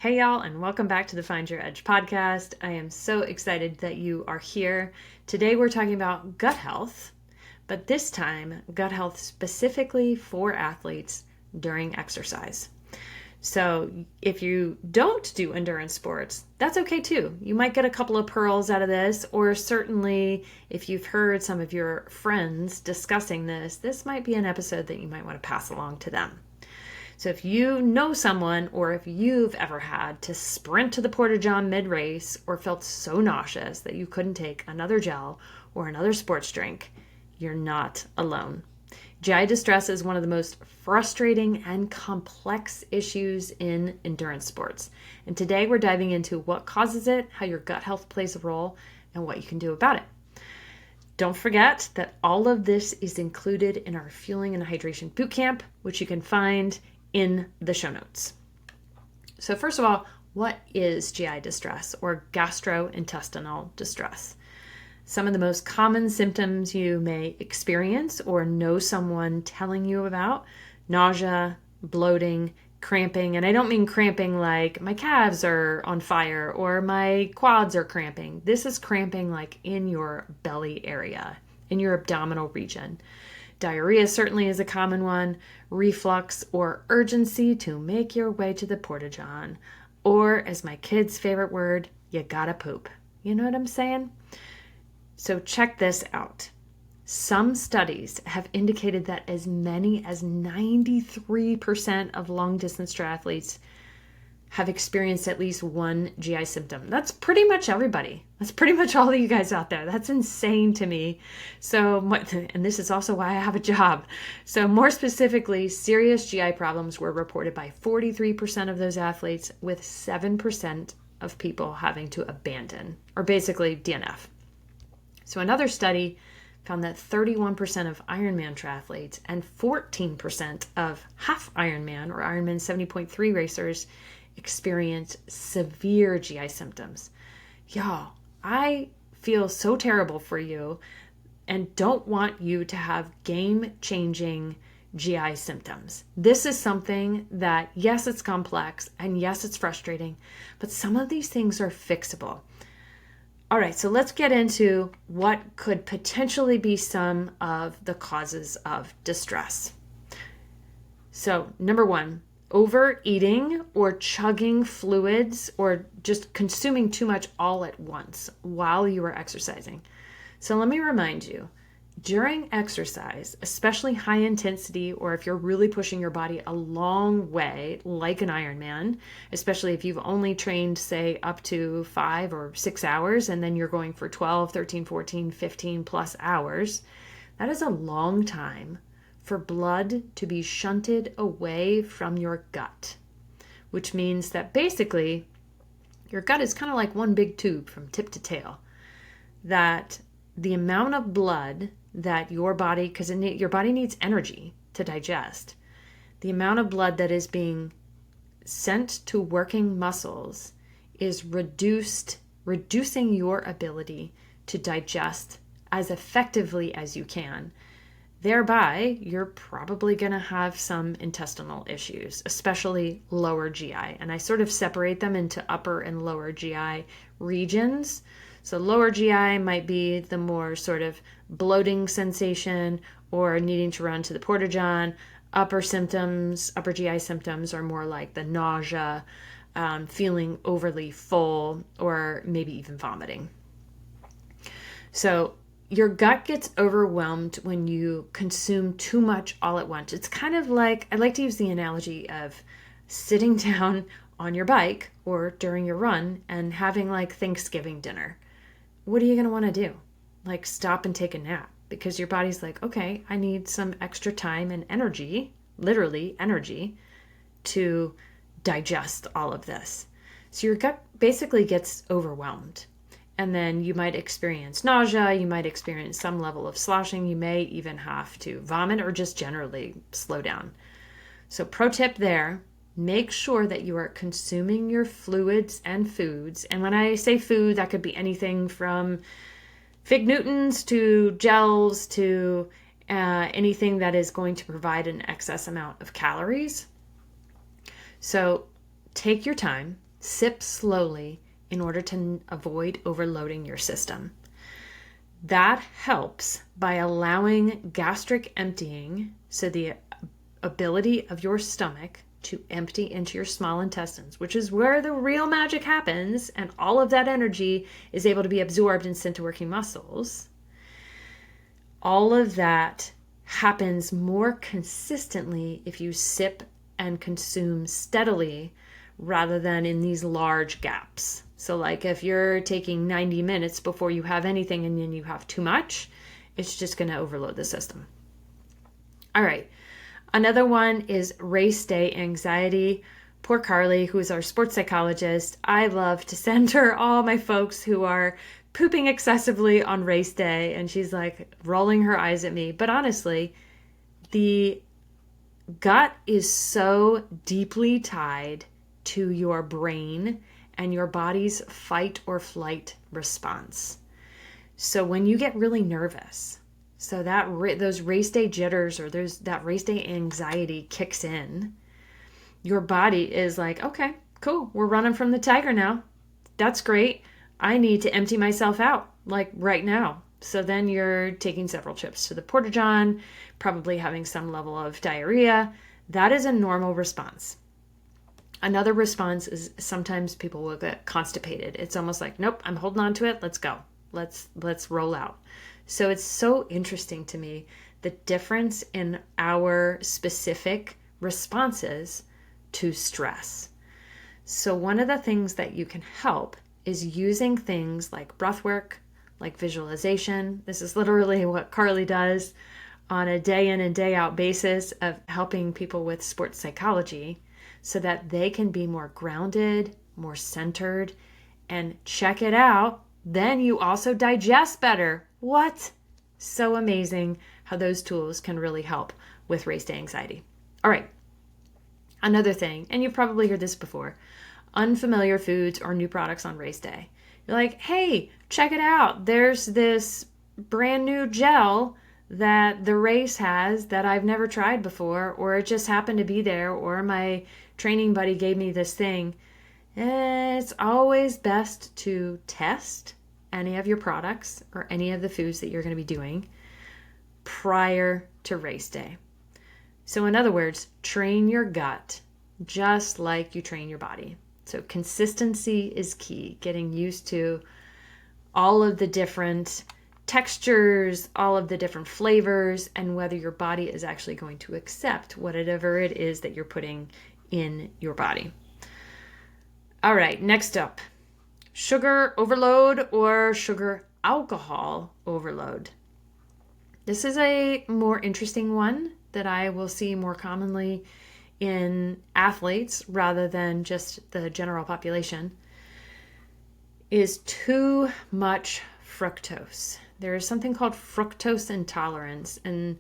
Hey y'all, and welcome back to the Find Your Edge podcast. I am so excited that you are here. Today we're talking about gut health, but this time gut health specifically for athletes during exercise. So if you don't do endurance sports, that's okay too. You might get a couple of pearls out of this, or certainly if you've heard some of your friends discussing this might be an episode that you might want to pass along to them. So if you know someone, or if you've ever had to sprint to the Porta-John mid-race or felt so nauseous that you couldn't take another gel or another sports drink, you're not alone. GI distress is one of the most frustrating and complex issues in endurance sports. And today we're diving into what causes it, how your gut health plays a role, and what you can do about it. Don't forget that all of this is included in our Fueling and Hydration Bootcamp, which you can find in the show notes. So first of all, what is GI distress or gastrointestinal distress? Some of the most common symptoms you may experience or know someone telling you about: nausea, bloating, cramping. And I don't mean cramping like my calves are on fire or my quads are cramping. This is cramping like in your belly area, in your abdominal region. Diarrhea certainly is a common one, reflux or urgency to make your way to the Porta-John, or as my kids' favorite word, you gotta poop. You know what I'm saying? So check this out. Some studies have indicated that as many as 93% of long-distance triathletes have experienced at least one GI symptom. That's pretty much everybody. That's pretty much all of you guys out there. That's insane to me. So, and this is also why I have a job. So more specifically, serious GI problems were reported by 43% of those athletes, with 7% of people having to abandon, or basically DNF. So another study found that 31% of Ironman triathletes and 14% of half Ironman or Ironman 70.3 racers experience severe GI symptoms. Y'all, I feel so terrible for you and don't want you to have game-changing GI symptoms. This is something that, yes, it's complex and yes, it's frustrating, but some of these things are fixable. All right, so let's get into what could potentially be some of the causes of distress. So, number one, overeating or chugging fluids or just consuming too much all at once while you are exercising. So let me remind you, during exercise, especially high intensity, or if you're really pushing your body a long way, like an Ironman, especially if you've only trained, say, up to 5 or 6 hours, and then you're going for 12, 13, 14, 15 plus hours, that is a long time for blood to be shunted away from your gut, which means that basically your gut is kind of like one big tube from tip to tail. That the amount of blood that your body, because your body needs energy to digest, the amount of blood that is being sent to working muscles is reducing your ability to digest as effectively as you can. Thereby, you're probably going to have some intestinal issues, especially lower GI. And I sort of separate them into upper and lower GI regions. So lower GI might be the more sort of bloating sensation or needing to run to the Porta-John. Upper GI symptoms are more like the nausea, feeling overly full, or maybe even vomiting. So your gut gets overwhelmed when you consume too much all at once. It's kind of like, I like to use the analogy of sitting down on your bike or during your run and having like Thanksgiving dinner. What are you going to want to do? Like stop and take a nap, because your body's like, okay, I need some extra time and energy, literally energy, to digest all of this. So your gut basically gets overwhelmed. And then you might experience nausea, you might experience some level of sloshing, you may even have to vomit or just generally slow down. So pro tip there, make sure that you are consuming your fluids and foods. And when I say food, that could be anything from fig Newtons to gels to anything that is going to provide an excess amount of calories. So take your time. Sip slowly in order to avoid overloading your system. That helps by allowing gastric emptying, so the ability of your stomach to empty into your small intestines, which is where the real magic happens, and all of that energy is able to be absorbed and sent to working muscles. All of that happens more consistently if you sip and consume steadily rather than in these large gaps. So like if you're taking 90 minutes before you have anything and then you have too much, it's just going to overload the system. All right. Another one is race day anxiety. Poor Carly, who is our sports psychologist. I love to send her all my folks who are pooping excessively on race day, and she's like rolling her eyes at me. But honestly, the gut is so deeply tied to your brain and your body's fight or flight response. So when you get really nervous, so that those race day jitters or that race day anxiety kicks in, your body is like, okay, cool, we're running from the tiger now. That's great. I need to empty myself out like right now. So then you're taking several trips to the porta-john, probably having some level of diarrhea. That is a normal response. Another response is sometimes people will get constipated. It's almost like, nope, I'm holding on to it. Let's go. Let's roll out. So it's so interesting to me, the difference in our specific responses to stress. So one of the things that you can help is using things like breath work, like visualization. This is literally what Carly does on a day in and day out basis of helping people with sports psychology so that they can be more grounded, more centered, and check it out. Then you also digest better. What? So amazing how those tools can really help with race day anxiety. All right. Another thing, and you've probably heard this before, unfamiliar foods or new products on race day. You're like, hey, check it out. There's this brand new gel that the race has that I've never tried before, or it just happened to be there, or my training buddy gave me this thing. It's always best to test any of your products or any of the foods that you're going to be doing prior to race day. So in other words, train your gut just like you train your body. So consistency is key, getting used to all of the different textures, all of the different flavors, and whether your body is actually going to accept whatever it is that you're putting in your body. All right, next up, sugar overload or sugar alcohol overload. This is a more interesting one that I will see more commonly in athletes rather than just the general population, is too much fructose. There is something called fructose intolerance, and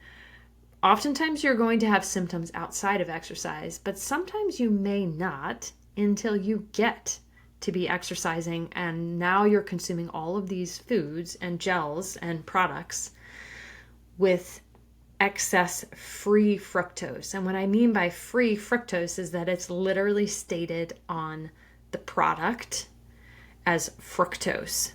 oftentimes you're going to have symptoms outside of exercise, but sometimes you may not until you get to be exercising, and now you're consuming all of these foods and gels and products with excess free fructose. And what I mean by free fructose is that it's literally stated on the product as fructose.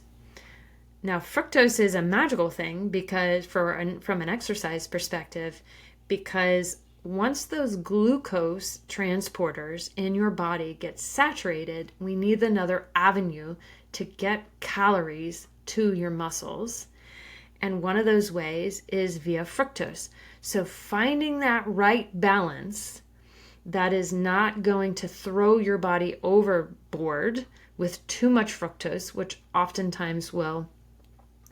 Now, fructose is a magical thing because from an exercise perspective, because once those glucose transporters in your body get saturated, we need another avenue to get calories to your muscles. And one of those ways is via fructose. So finding that right balance that is not going to throw your body overboard with too much fructose, which oftentimes will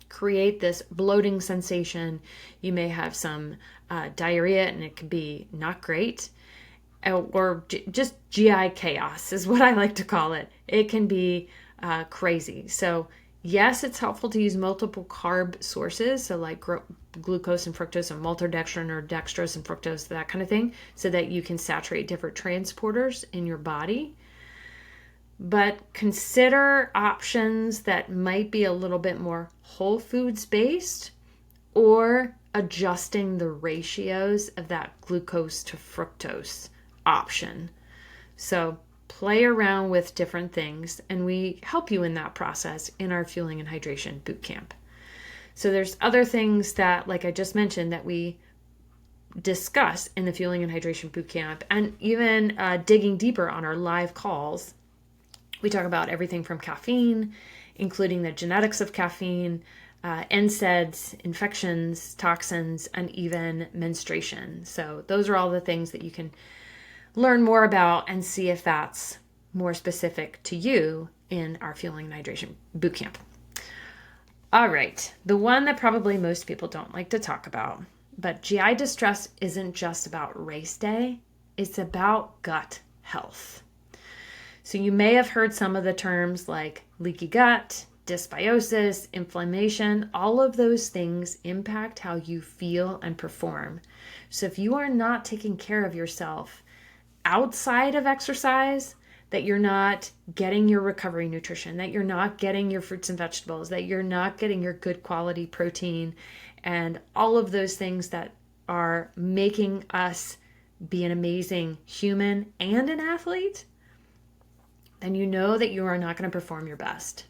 create this bloating sensation. You may have some diarrhea, and it can be not great, or just GI chaos is what I like to call it. It can be crazy. So yes, it's helpful to use multiple carb sources, so like glucose and fructose and maltodextrin or dextrose and fructose, that kind of thing, so that you can saturate different transporters in your body. But consider options that might be a little bit more whole foods based, or adjusting the ratios of that glucose to fructose option. So play around with different things, and we help you in that process in our fueling and hydration boot camp. So there's other things that, like I just mentioned, that we discuss in the fueling and hydration boot camp, and even digging deeper on our live calls. We talk about everything from caffeine, including the genetics of caffeine, NSAIDs, infections, toxins, and even menstruation. So those are all the things that you can learn more about and see if that's more specific to you in our fueling and hydration boot camp. All right, the one that probably most people don't like to talk about, but GI distress isn't just about race day, it's about gut health. So you may have heard some of the terms like leaky gut, dysbiosis, inflammation. All of those things impact how you feel and perform. So if you are not taking care of yourself outside of exercise, that you're not getting your recovery nutrition, that you're not getting your fruits and vegetables, that you're not getting your good quality protein, and all of those things that are making us be an amazing human and an athlete, then you know that you are not going to perform your best.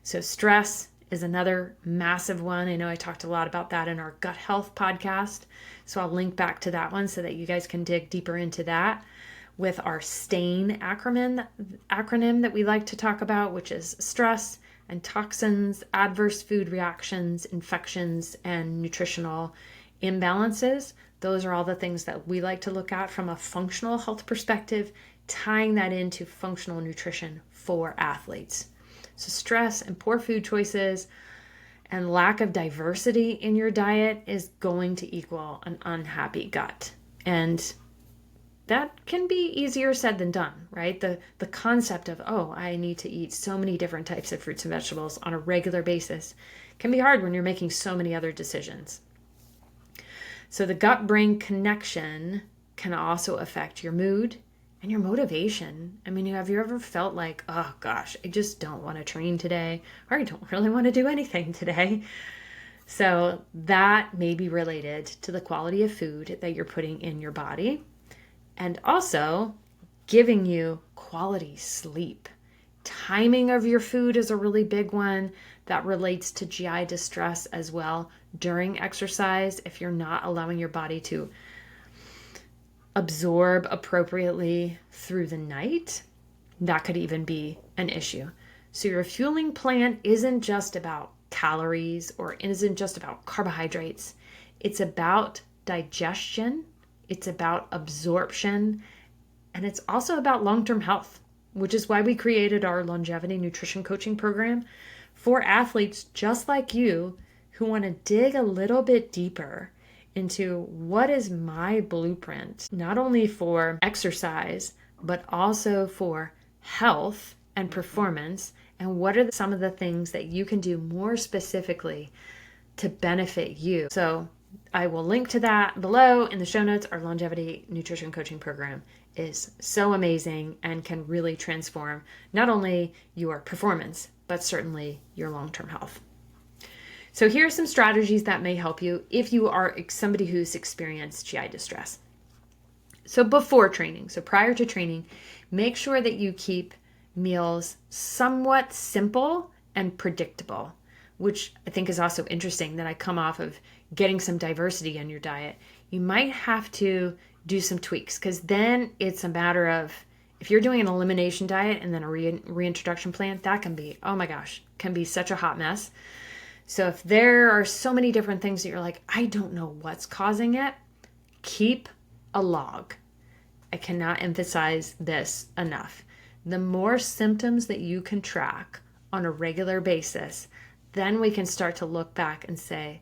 So stress is another massive one. I know I talked a lot about that in our gut health podcast, so I'll link back to that one so that you guys can dig deeper into that with our STAIN acronym that we like to talk about, which is stress and toxins, adverse food reactions, infections, and nutritional imbalances. Those are all the things that we like to look at from a functional health perspective, tying that into functional nutrition for athletes. So stress and poor food choices and lack of diversity in your diet is going to equal an unhappy gut. And that can be easier said than done, right? The concept of, oh, I need to eat so many different types of fruits and vegetables on a regular basis can be hard when you're making so many other decisions. So the gut-brain connection can also affect your mood and your motivation. I mean, have you ever felt like, oh gosh, I just don't want to train today, or I don't really want to do anything today? So that may be related to the quality of food that you're putting in your body, and also giving you quality sleep. Timing of your food is a really big one that relates to GI distress as well during exercise. If you're not allowing your body to absorb appropriately through the night, that could even be an issue. So your fueling plan isn't just about calories or isn't just about carbohydrates. It's about digestion, it's about absorption, and it's also about long-term health, which is why we created our longevity nutrition coaching program for athletes just like you who want to dig a little bit deeper into what is my blueprint, not only for exercise, but also for health and performance, and what are some of the things that you can do more specifically to benefit you. So I will link to that below in the show notes. Our longevity nutrition coaching program is so amazing and can really transform not only your performance, but certainly your long-term health. So here are some strategies that may help you if you are somebody who's experienced GI distress. So before training, so prior to training, make sure that you keep meals somewhat simple and predictable, which I think is also interesting that I come off of getting some diversity in your diet. You might have to do some tweaks, because then it's a matter of, if you're doing an elimination diet and then a reintroduction plan, that can be, oh my gosh, can be such a hot mess. So if there are so many different things that you're like, I don't know what's causing it, keep a log. I cannot emphasize this enough. The more symptoms that you can track on a regular basis, then we can start to look back and say,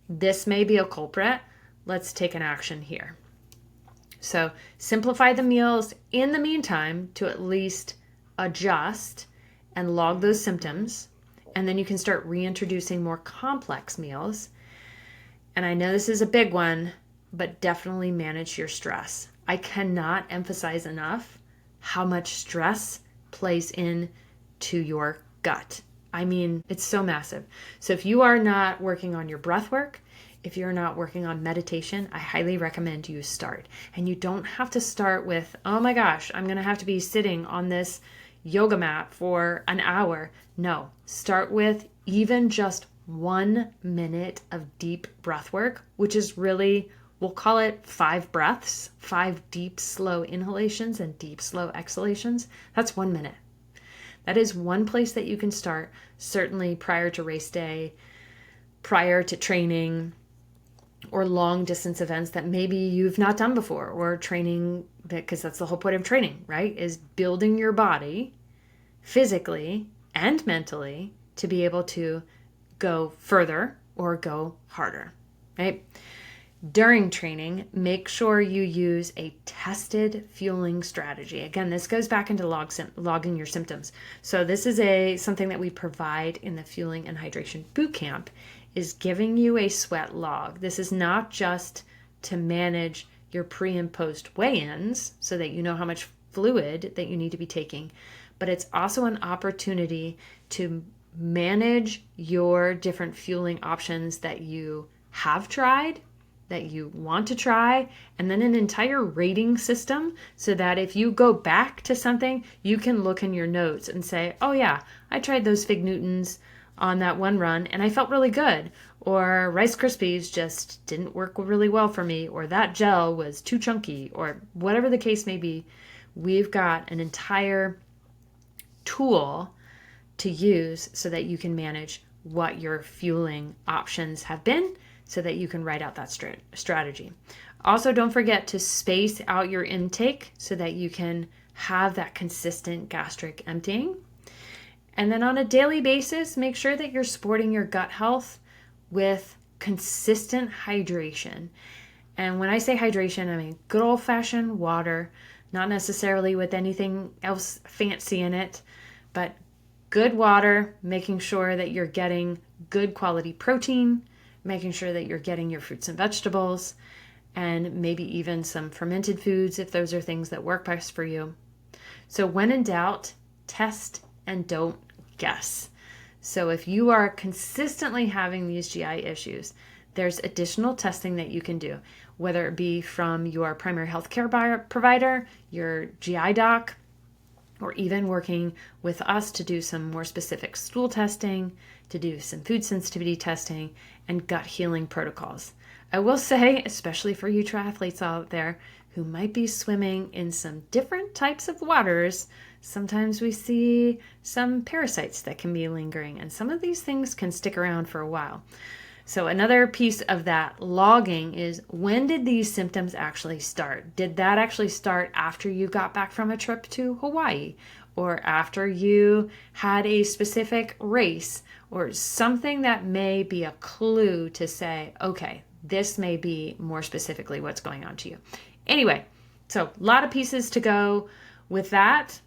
this may be a culprit. Let's take an action here. So simplify the meals in the meantime to at least adjust and log those symptoms. And then you can start reintroducing more complex meals. And I know this is a big one, but definitely manage your stress. I cannot emphasize enough how much stress plays into your gut. I mean, it's so massive. So if you are not working on your breath work, If you're not working on meditation, I highly recommend you start. And you don't have to start with, oh my gosh, I'm going to have to be sitting on this yoga mat for an hour. No, start with even just 1 minute of deep breath work, which is really, we'll call it 5 breaths, 5 deep, slow inhalations and deep, slow exhalations. That's 1 minute. That is one place that you can start, certainly prior to race day, prior to training, or long distance events that maybe you've not done before, or training, because that's the whole point of training, right? Is building your body physically and mentally to be able to go further or go harder, right? During training, make sure you use a tested fueling strategy. Again, this goes back into logging your symptoms. So this is something that we provide in the Fueling and Hydration Bootcamp, is giving you a sweat log. This is not just to manage your pre and post weigh-ins so that you know how much fluid that you need to be taking, but it's also an opportunity to manage your different fueling options that you have tried, that you want to try, and then an entire rating system so that if you go back to something, you can look in your notes and say, oh yeah, I tried those Fig Newtons on that one run and I felt really good, or Rice Krispies just didn't work really well for me, or that gel was too chunky, or whatever the case may be. We've got an entire tool to use so that you can manage what your fueling options have been, so that you can write out that strategy. Also, don't forget to space out your intake so that you can have that consistent gastric emptying. And then on a daily basis, make sure that you're supporting your gut health with consistent hydration. And when I say hydration, I mean good old-fashioned water, not necessarily with anything else fancy in it, but good water, making sure that you're getting good quality protein, making sure that you're getting your fruits and vegetables, and maybe even some fermented foods if those are things that work best for you. So when in doubt, test and don't guess. So if you are consistently having these GI issues, there's additional testing that you can do, whether it be from your primary healthcare provider, your GI doc, or even working with us to do some more specific stool testing, to do some food sensitivity testing, and gut healing protocols. I will say, especially for you triathletes out there who might be swimming in some different types of waters, sometimes we see some parasites that can be lingering, and some of these things can stick around for a while. So another piece of that logging is, when did these symptoms actually start? Did that actually start after you got back from a trip to Hawaii, or after you had a specific race, or something that may be a clue to say, okay, this may be more specifically what's going on to you. Anyway, so a lot of pieces to go with that.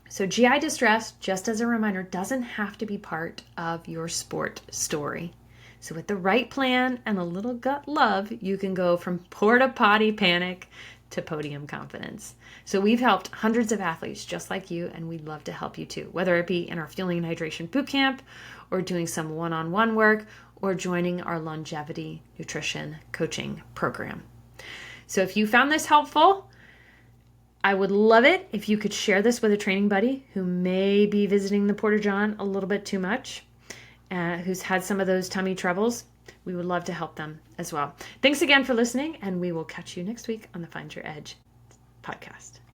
So GI distress, just as a reminder, doesn't have to be part of your sport story. So with the right plan and a little gut love, you can go from porta potty panic to podium confidence. So we've helped hundreds of athletes just like you, and we'd love to help you too, whether it be in our Fueling and Hydration Bootcamp, or doing some one-on-one work, or joining our longevity nutrition coaching program. So if you found this helpful, I would love it if you could share this with a training buddy who may be visiting the Porta-John a little bit too much, who's had some of those tummy troubles. We would love to help them as well. Thanks again for listening, and we will catch you next week on the Find Your Edge podcast.